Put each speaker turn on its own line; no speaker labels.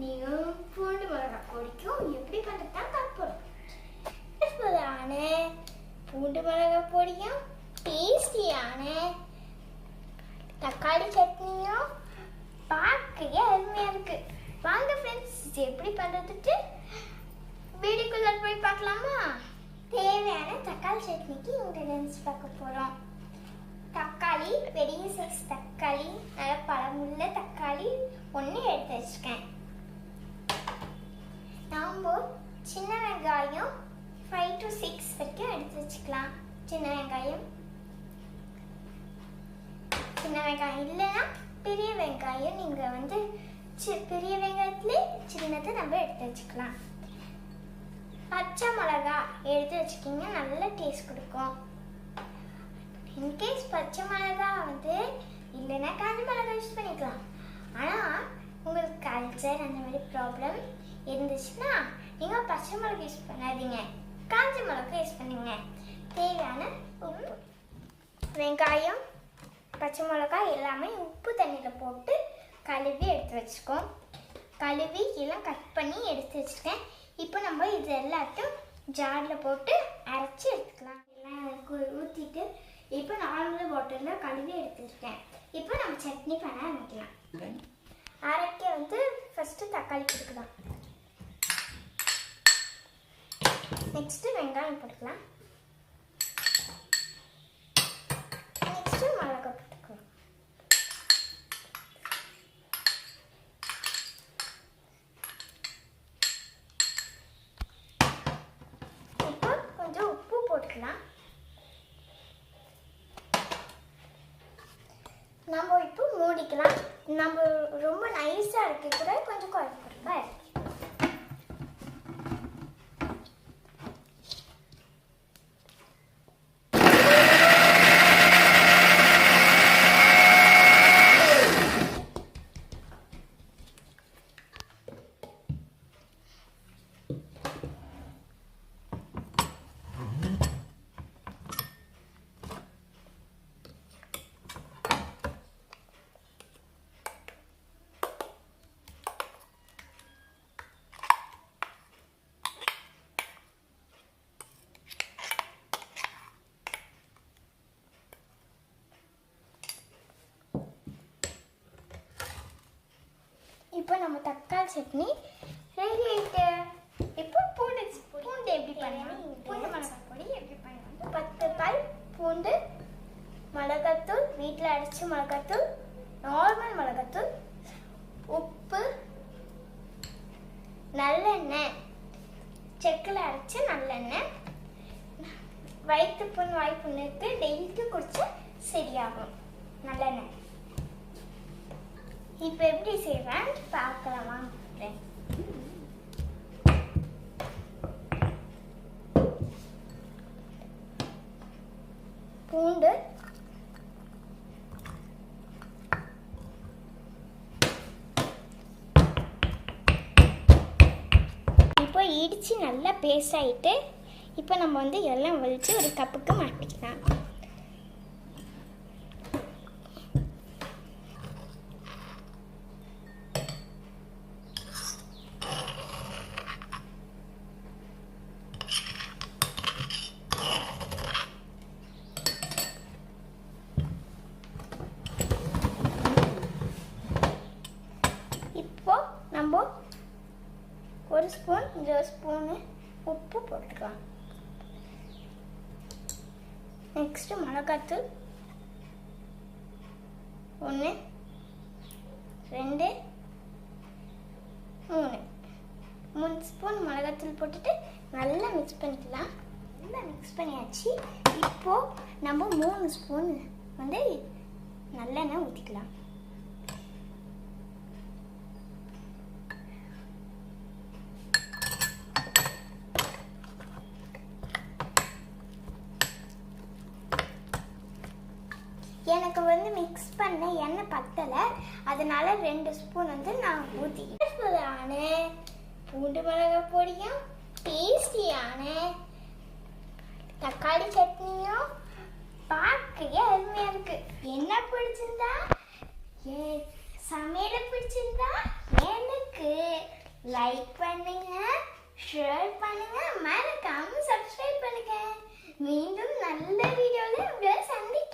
நீயும் பூண்டு மிளகாய் பொடிக்கும் எப்படி பண்ணுறதுதான் பார்ப்போம். பூண்டு மிளகாய் பொடியும் டேஸ்டியான தக்காளி சட்னியும் பார்க்கவே அருமையாக இருக்கு. வாங்க ஃப்ரெண்ட்ஸ், எப்படி பண்ணுறதுக்கு வீடியோக்குள்ள போய் பார்க்கலாமா? தேவையான தக்காளி சட்னிக்கு இன்கிரிடியன்ஸ் பார்க்க போகிறோம். தக்காளி, பெரிய சைஸ் தக்காளி, நல்ல பழமுள்ள தக்காளி ஒன்று எடுத்து வச்சுருக்கேன். நாம் சின்ன வெங்காயம் 5 to 6 வரைக்கும் எடுத்து வச்சுக்கலாம். சின்ன வெங்காயம் இல்லைன்னா பெரிய வெங்காயம் நீங்கள் பெரிய வெங்காயத்துலேயே சின்னதை நம்ம எடுத்து வச்சுக்கலாம். பச்சை மிளகா எடுத்து வச்சுக்கிங்க, நல்ல டேஸ்ட் கொடுக்கும். இன்கேஸ் பச்சை மிளகா இல்லைன்னா காஞ்ச மிளகா யூஸ் பண்ணிக்கலாம். ஆனால் உங்களுக்கு கல்ச்சர் அந்த மாதிரி ப்ராப்ளம் இருந்துச்சுன்னா நீங்கள் பச்சை மிளகா யூஸ் பண்ணாதீங்க, காஞ்ச மிளகா யூஸ் பண்ணுங்க. தேவையான உப்பு, வெங்காயம், பச்சை மிளகாய் எல்லாமே உப்பு தண்ணியில் போட்டு கழுவி எடுத்து வச்சுக்கோம். கழுவி எல்லாம் கட் பண்ணி எடுத்து வச்சுருக்கேன். இப்போ நம்ம இது எல்லாத்தையும் ஜாரில் போட்டு அரைச்சி எடுத்துக்கலாம். எல்லாம் ஊற்றிட்டு இப்போ நார்மல் வாட்டரில் கழுவி எடுத்துருக்கேன். இப்போ நம்ம சட்னி பண்ண ஆரம்பிக்கலாம். அரைக்க ஃபஸ்ட்டு தக்காளி போட்டுக்கலாம். நெக்ஸ்ட்டு வெங்காயம் போட்டுக்கலாம். நெக்ஸ்ட்டு மிளகாய் போட்டுக்கலாம். இப்போ கொஞ்சம் உப்பு போட்டுக்கலாம். நம்ம இப்போ மூடிக்கலாம். நம்ம ரொம்ப நைஸாக இருக்க கூட கொஞ்சம் குழம்பு கொடுப்பா. இப்போ நம்ம தக்காளி சட்னி ரெடி ஆகிட்டு. இப்போ பூண்டு எப்படி பண்ணலாம், பூண்டு மிளகாய் பொடி எப்படி பண்ணலாம்? 10 பால் பூண்டு, மிளகாத்தூள், வீட்டில் அரைச்ச மிளகாத்தூள், நார்மல் மிளகாத்தூள், உப்பு, நல்லெண்ணெய், செக்கில் அரைச்ச நல்லெண்ணெய். வயிற்று புண் வாய்ப்புண்ணுக்கு டெய்லிக்கு குடிச்சா சரியாகும் நல்லெண்ணெய். இப்போ எப்படி செய்வேன் பார்க்கலாமா? பூண்டு, இப்போ இடித்து நல்லா பேஸ்ட் ஆகிட்டு இப்போ நம்ம எல்லாம் வலிச்சு ஒரு கப்புக்கு மாட்டிக்கலாம். நம்ம 1 ஸ்பூன் 2 ஸ்பூனு உப்பு போட்டுக்கலாம். நெக்ஸ்ட் மிளகாத்தூள் 1 2 3 ஸ்பூன் மிளகாத்தூள் போட்டுட்டு நல்லா மிக்ஸ் பண்ணிக்கலாம். நல்லா மிக்ஸ் பண்ணியாச்சு. இப்போ நம்ம 3 ஸ்பூன் நல்லெண்ணெய் ஊற்றிக்கலாம். எனக்கு மிக்ஸ் பண்ண எண்ணெய் பத்தலை, அதனால 2 ஸ்பூன் நான் ஊற்றிக்கிட்டேன். பூண்டு மிளகாய் பொடியும் டேஸ்டியான தக்காளி சட்னியும் பார்க்கவே அருமையாக இருக்கு. என்ன பிடிச்சிருந்தா சமையலை பிடிச்சிருந்தா எனக்கு பிடிச்சிருக்கு லைக் பண்ணுங்க, ஷேர் பண்ணுங்க, மறக்காம சப்ஸ்கிரைப் பண்ணுங்க. மீண்டும் நல்ல வீடியோல உங்களை சந்திக்கிறேன்.